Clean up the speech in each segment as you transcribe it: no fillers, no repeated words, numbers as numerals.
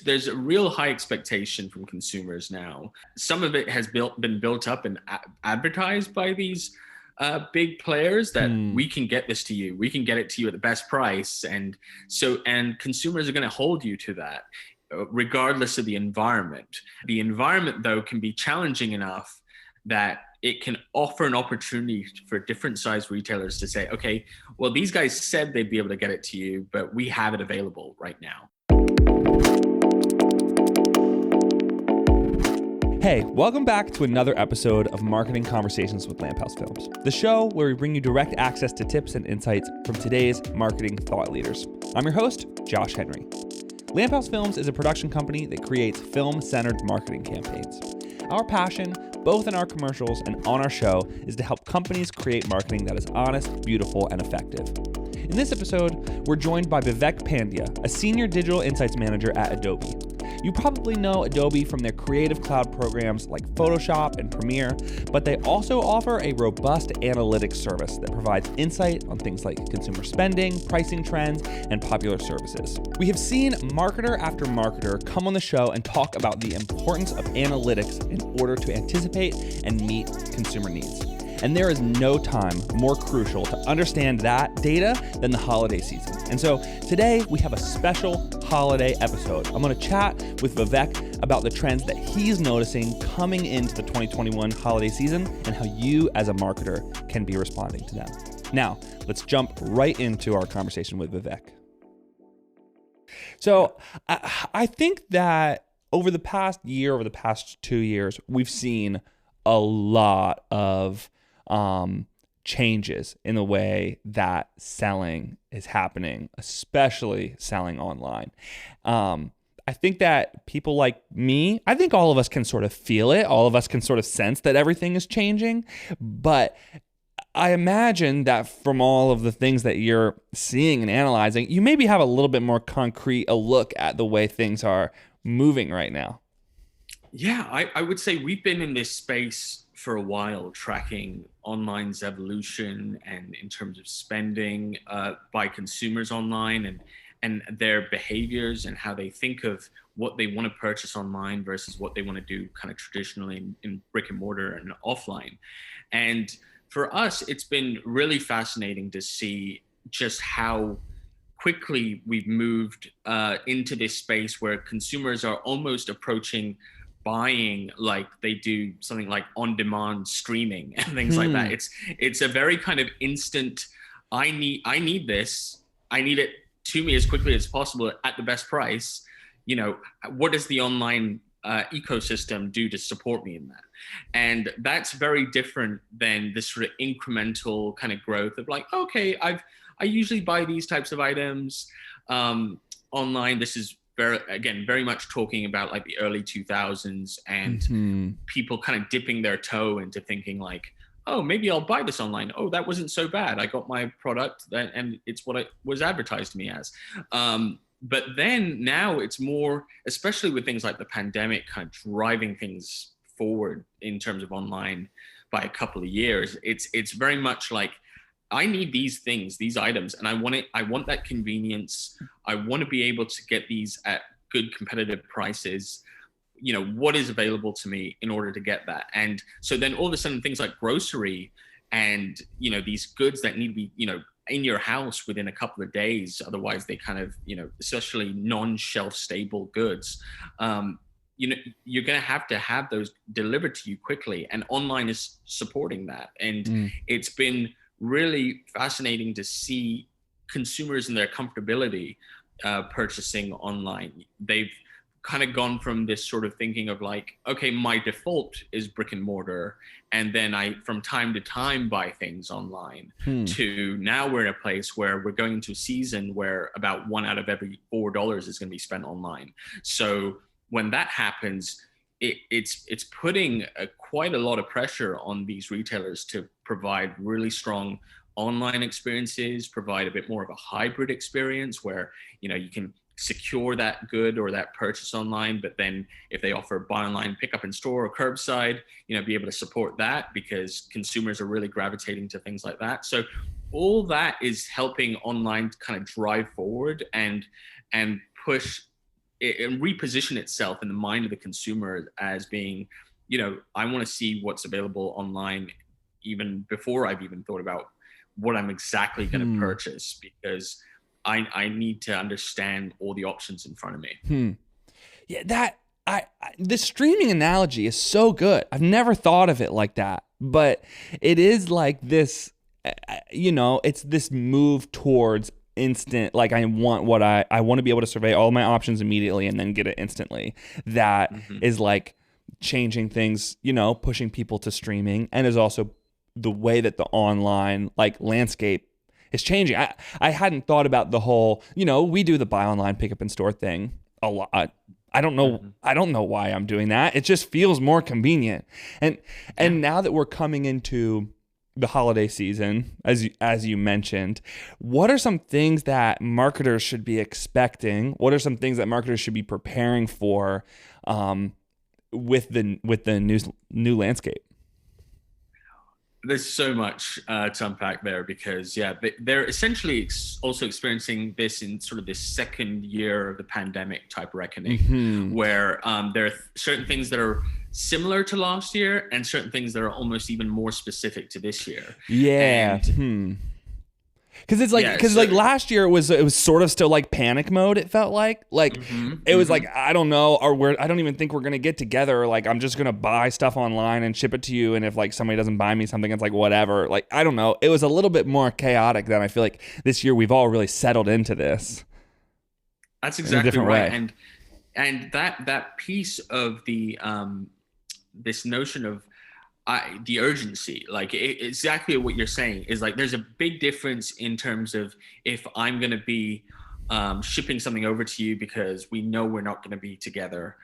There's a real high expectation from consumers now. Some of it has been built up and advertised by these big players that Hmm. we can get this to you, we can get it to you at the best price, and consumers are going to hold you to that, regardless of the environment. The environment, though, can be challenging enough that it can offer an opportunity for different size retailers to say, okay, well, these guys said they'd be able to get it to you, but we have it available right now. Hey, welcome back to another episode of Marketing Conversations with Lamp House Films, the show where we bring you direct access to tips and insights from today's marketing thought leaders. I'm your host, Josh Henry. Lamp House Films is a production company that creates film-centered marketing campaigns. Our passion, both in our commercials and on our show, is to help companies create marketing that is honest, beautiful, and effective. In this episode, we're joined by Vivek Pandya, a senior digital insights manager at Adobe. You probably know Adobe from their creative cloud programs like Photoshop and Premiere, but they also offer a robust analytics service that provides insight on things like consumer spending, pricing trends, and popular services. We have seen marketer after marketer come on the show and talk about the importance of analytics in order to anticipate and meet consumer needs. And there is no time more crucial to understand that data than the holiday season. And so today we have a special holiday episode. I'm going to chat with Vivek about the trends that he's noticing coming into the 2021 holiday season and how you as a marketer can be responding to them. Now, let's jump right into our conversation with Vivek. So I think that over the past year, over the past 2 years, we've seen a lot of changes in the way that selling is happening, especially selling online. I think that people like me, I think all of us can sort of feel it. All of us can sort of sense that everything is changing. But I imagine that from all of the things that you're seeing and analyzing, you maybe have a little bit more concrete a look at the way things are moving right now. Yeah, I would say we've been in this space for a while, tracking online's evolution and in terms of spending by consumers online and their behaviors and how they think of what they want to purchase online versus what they want to do kind of traditionally in brick and mortar and offline. And for us, it's been really fascinating to see just how quickly we've moved into this space where consumers are almost approaching buying like they do something like on-demand streaming and things like that. It's a very kind of instant. I need this. I need it to me as quickly as possible at the best price. You know, what does the online ecosystem do to support me in that? And that's very different than this sort of incremental kind of growth of like, okay, I usually buy these types of items online. This is very much talking about like the early 2000s and people kind of dipping their toe into thinking like, oh, maybe I'll buy this online. Oh, that wasn't so bad. I got my product and it's what it was advertised to me as. But then now it's more, especially with things like the pandemic kind of driving things forward in terms of online by a couple of years. It's very much like, I need these things, these items, and I want that convenience. I want to be able to get these at good competitive prices. You know, what is available to me in order to get that? And so then all of a sudden things like grocery and, you know, these goods that need to be, you know, in your house within a couple of days, otherwise they kind of, you know, especially non-shelf stable goods, you know, you're going to have those delivered to you quickly, and online is supporting that. And it's been really fascinating to see consumers and their comfortability purchasing online. They've kind of gone from this sort of thinking of like, okay, my default is brick and mortar, and then I from time to time buy things online, to now we're in a place where we're going into a season where about $1 out of every $4 is going to be spent online. So when that happens, it's putting quite a lot of pressure on these retailers to provide really strong online experiences, provide a bit more of a hybrid experience where, you know, you can secure that good or that purchase online, but then if they offer buy online, pick up in store or curbside, you know, be able to support that because consumers are really gravitating to things like that. So all that is helping online kind of drive forward and push and reposition itself in the mind of the consumer as being, I want to see what's available online even before I've even thought about what I'm exactly going to Hmm. purchase, because I need to understand all the options in front of me. Hmm. Yeah, the streaming analogy is so good. I've never thought of it like that, but it is like this, it's this move towards instant. Like I want I want to be able to survey all my options immediately and then get it instantly. That Mm-hmm. is like changing things, pushing people to streaming, and is also the way that the online like landscape is changing. I hadn't thought about the whole, we do the buy online, pick up in store thing a lot. I don't know. Mm-hmm. I don't know why I'm doing that. It just feels more convenient. And Yeah. and now that we're coming into the holiday season, as you mentioned, what are some things that marketers should be expecting? What are some things that marketers should be preparing for with the new landscape? There's so much to unpack there, because they're essentially also experiencing this in sort of this second year of the pandemic type reckoning, Hmm. where there are certain things that are similar to last year and certain things that are almost even more specific to this year. Yeah. And Because it's like, yeah, last year it was sort of still like panic mode. It felt like mhm, it was like, mhm. I don't know, or I don't even think we're gonna get together. Like I'm just gonna buy stuff online and ship it to you, and if like somebody doesn't buy me something, it's like whatever. Like I don't know. It was a little bit more chaotic than I feel like this year. We've all really settled into this That's in a exactly different right. way. And that piece of the this notion of the urgency, like exactly what you're saying, is like there's a big difference in terms of if I'm going to be shipping something over to you because we know we're not going to be together,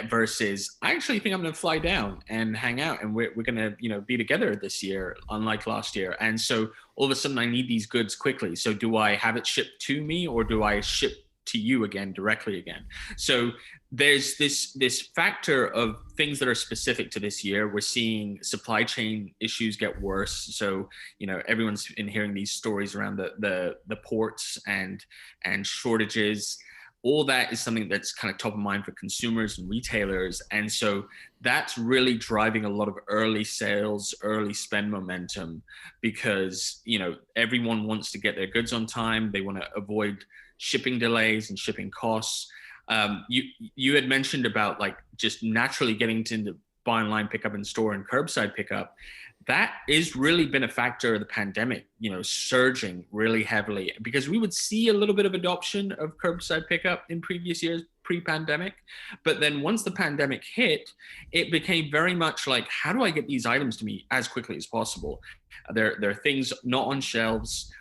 versus I actually think I'm going to fly down and hang out, and we're going to be together this year, unlike last year. And so all of a sudden I need these goods quickly. So do I have it shipped to me, or do I ship to you again directly again? So there's this factor of things that are specific to this year. We're seeing supply chain issues get worse. So everyone's been hearing these stories around the ports and shortages. All that is something that's kind of top of mind for consumers and retailers. And so that's really driving a lot of early sales, early spend momentum, because everyone wants to get their goods on time. They want to avoid shipping delays and shipping costs. You had mentioned about like just naturally getting to the buy online, pick up in store, and curbside pickup. That is really been a factor of the pandemic, surging really heavily, because we would see a little bit of adoption of curbside pickup in previous years pre-pandemic. But then once the pandemic hit, it became very much like, how do I get these items to me as quickly as possible? There are things not on shelves.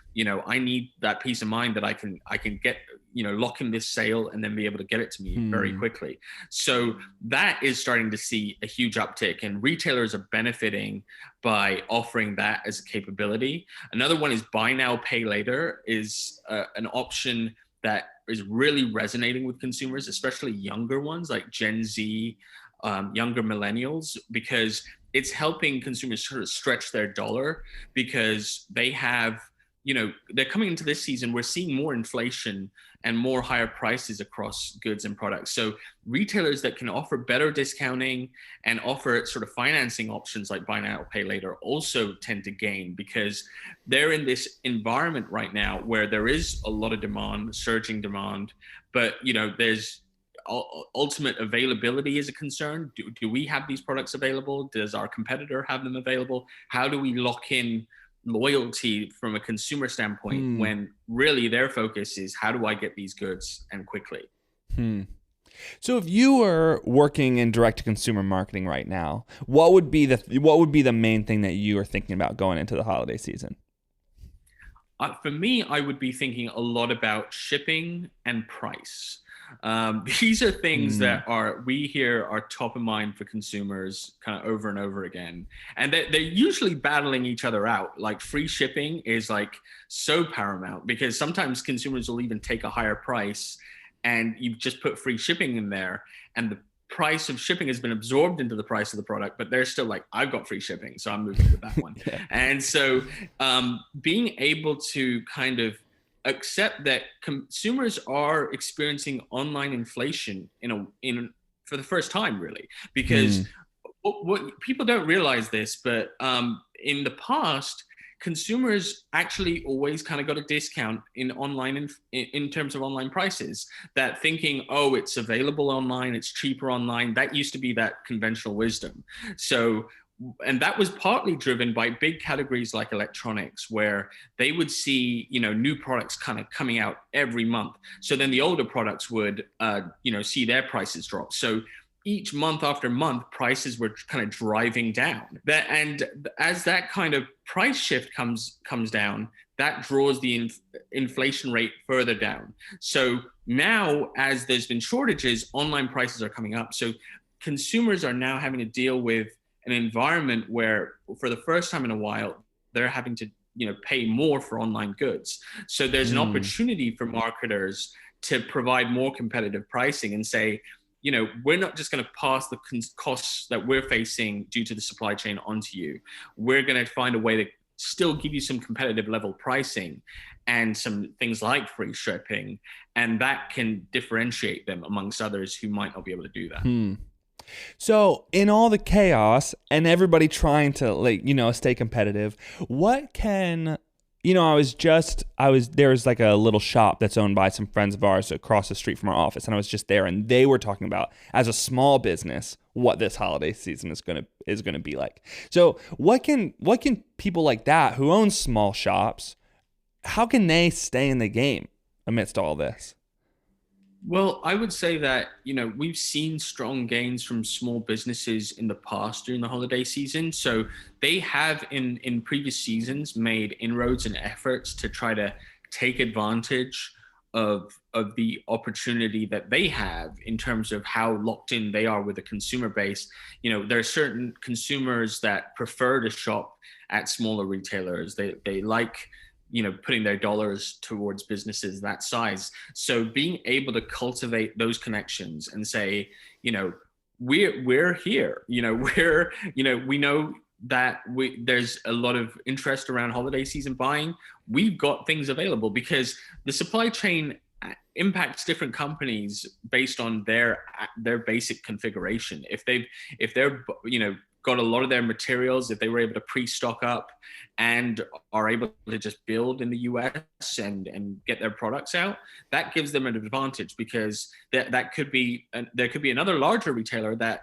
I need that peace of mind that I can get, lock in this sale and then be able to get it to me very Hmm. quickly. So that is starting to see a huge uptick, and retailers are benefiting by offering that as a capability. Another one is buy now, pay later, is an option that is really resonating with consumers, especially younger ones like Gen Z, younger millennials, because it's helping consumers sort of stretch their dollar, because they have, they're coming into this season, we're seeing more inflation and more higher prices across goods and products. So retailers that can offer better discounting and offer sort of financing options like buy now, pay later also tend to gain, because they're in this environment right now where there is a lot of demand, surging demand, but there's ultimate availability is a concern. Do we have these products available? Does our competitor have them available? How do we lock in loyalty from a consumer standpoint Hmm. when really their focus is how do I get these goods and quickly? Hmm. So if you were working in direct to consumer marketing right now, what would be the main thing that you are thinking about going into the holiday season? For me, I would be thinking a lot about shipping and price. These are things Hmm. that we hear are top of mind for consumers kind of over and over again. And they're usually battling each other out. Like free shipping is like so paramount, because sometimes consumers will even take a higher price and you just put free shipping in there, and the price of shipping has been absorbed into the price of the product, but they're still like, I've got free shipping, so I'm moving with that one. Yeah. And so being able to kind of accept that consumers are experiencing online inflation for the first time, really, because what people don't realize this, but in the past, consumers actually always kind of got a discount in online in terms of online prices. That thinking, oh, it's available online, it's cheaper online. That used to be that conventional wisdom. So, and that was partly driven by big categories like electronics, where they would see, new products kind of coming out every month. So then the older products would, see their prices drop. So each month after month, prices were kind of driving down. And as that kind of price shift comes down, that draws the inflation rate further down. So now, as there's been shortages, online prices are coming up. So consumers are now having to deal with an environment where, for the first time in a while, they're having to pay more for online goods. So there's an opportunity for marketers to provide more competitive pricing and say, we're not just going to pass the costs that we're facing due to the supply chain onto you. We're going to find a way to still give you some competitive level pricing and some things like free shipping. And that can differentiate them amongst others who might not be able to do that. So in all the chaos and everybody trying to stay competitive, what can, there was like a little shop that's owned by some friends of ours across the street from our office. And I was just there and they were talking about, as a small business, what this holiday season is going to be like. So what can people like that who own small shops, how can they stay in the game amidst all this? Well, I would say that, we've seen strong gains from small businesses in the past during the holiday season. So they have in previous seasons made inroads and efforts to try to take advantage of the opportunity that they have in terms of how locked in they are with the consumer base. There are certain consumers that prefer to shop at smaller retailers. They like putting their dollars towards businesses that size. So being able to cultivate those connections and say, we're here, we know that there's a lot of interest around holiday season buying. We've got things available, because the supply chain impacts different companies based on their basic configuration. If they're got a lot of their materials, if they were able to pre-stock up and are able to just build in the US and get their products out, that gives them an advantage, because that could be, there could be another larger retailer that,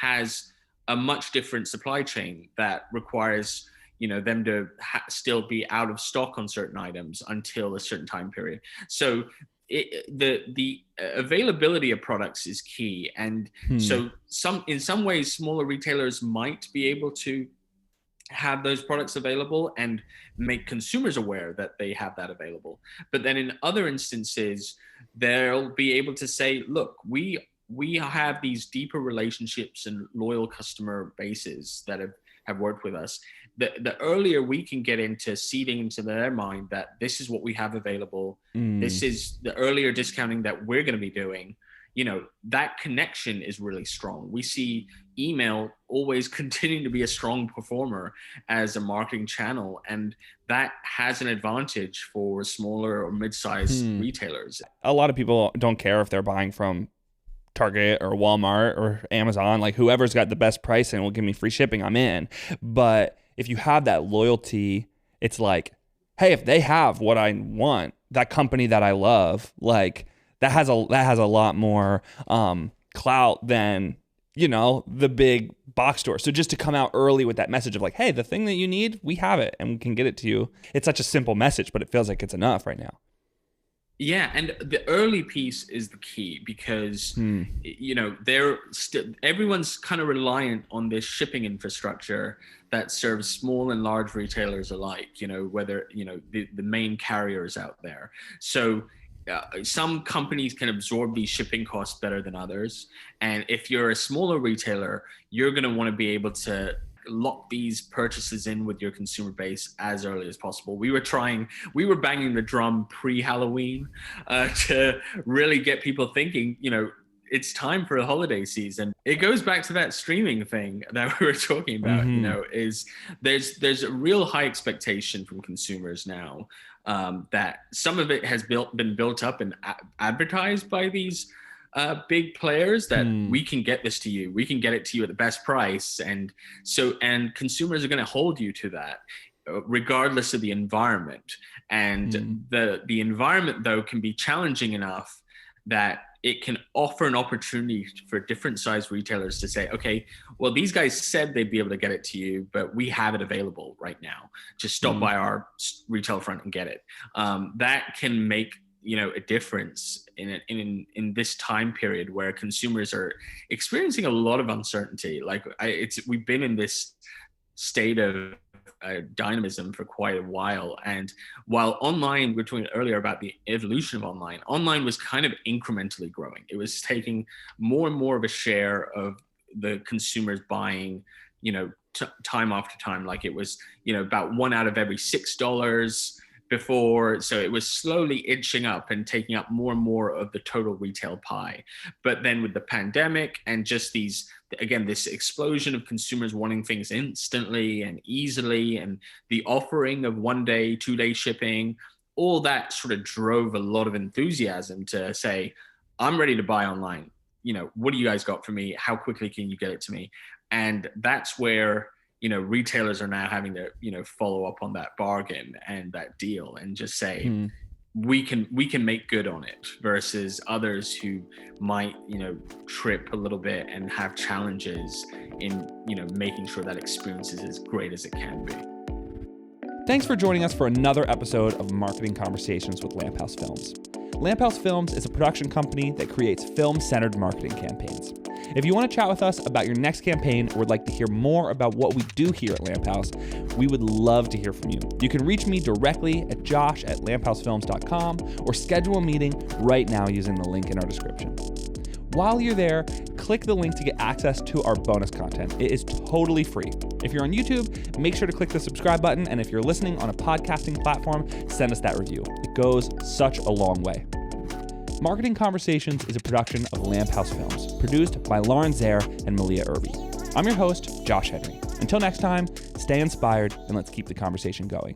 has a much different supply chain that requires, them to still be out of stock on certain items until a certain time period. So the availability of products is key. And so in some ways, smaller retailers might be able to have those products available and make consumers aware that they have that available. But then in other instances, they'll be able to say, look, we have these deeper relationships and loyal customer bases that have worked with us. The earlier we can get into seeding into their mind that this is what we have available, this is the earlier discounting that we're going to be doing, that connection is really strong. We see email always continuing to be a strong performer as a marketing channel, and that has an advantage for smaller or mid-sized retailers. A lot of people don't care if they're buying from Target or Walmart or Amazon, like whoever's got the best price and will give me free shipping, I'm in. But if you have that loyalty, it's like, hey, if they have what I want, that company that I love, like that has a lot more clout than, the big box store. So just to come out early with that message of like, hey, the thing that you need, we have it and we can get it to you. It's such a simple message, but it feels like it's enough right now. Yeah, and the early piece is the key, because they're still, everyone's kind of reliant on this shipping infrastructure that serves small and large retailers alike. Whether the main carriers out there. So some companies can absorb these shipping costs better than others, and if you're a smaller retailer, you're going to want to be able to lock these purchases in with your consumer base as early as possible. We were banging the drum pre-Halloween to really get people thinking, it's time for a holiday season. It goes back to that streaming thing that we were talking about, is there's a real high expectation from consumers now that some of it has been built up and advertised by these big players that we can get this to you, we can get it to you at the best price, and consumers are going to hold you to that regardless of the environment. And the environment, though, can be challenging enough that it can offer an opportunity for different size retailers to say, okay, well, these guys said they'd be able to get it to you, but we have it available right now. Just stop by our retail front and get it. That can make a difference in this time period where consumers are experiencing a lot of uncertainty. Like we've been in this state of dynamism for quite a while. And while online, we were talking earlier about the evolution of online was kind of incrementally growing. It was taking more and more of a share of the consumers buying, time after time. Like it was, about $1 out of every $6 before. So it was slowly inching up and taking up more and more of the total retail pie. But then with the pandemic and just this explosion of consumers wanting things instantly and easily, and the offering of 1 day, 2 day shipping, all that sort of drove a lot of enthusiasm to say, I'm ready to buy online. What do you guys got for me? How quickly can you get it to me? And that's where retailers are now having to, follow up on that bargain and that deal and just say, we can make good on it, versus others who might, trip a little bit and have challenges in, making sure that experience is as great as it can be. Thanks for joining us for another episode of Marketing Conversations with Lamp House Films. Lamp House Films is a production company that creates film-centered marketing campaigns. If you want to chat with us about your next campaign or would like to hear more about what we do here at Lamp House, we would love to hear from you. You can reach me directly at josh@lamphousefilms.com or schedule a meeting right now using the link in our description. While you're there, click the link to get access to our bonus content. It is totally free. If you're on YouTube, make sure to click the subscribe button, and if you're listening on a podcasting platform, send us that review. It goes such a long way. Marketing Conversations is a production of Lamp House Films, produced by Lauren Zaire and Malia Irby. I'm your host, Josh Henry. Until next time, stay inspired and let's keep the conversation going.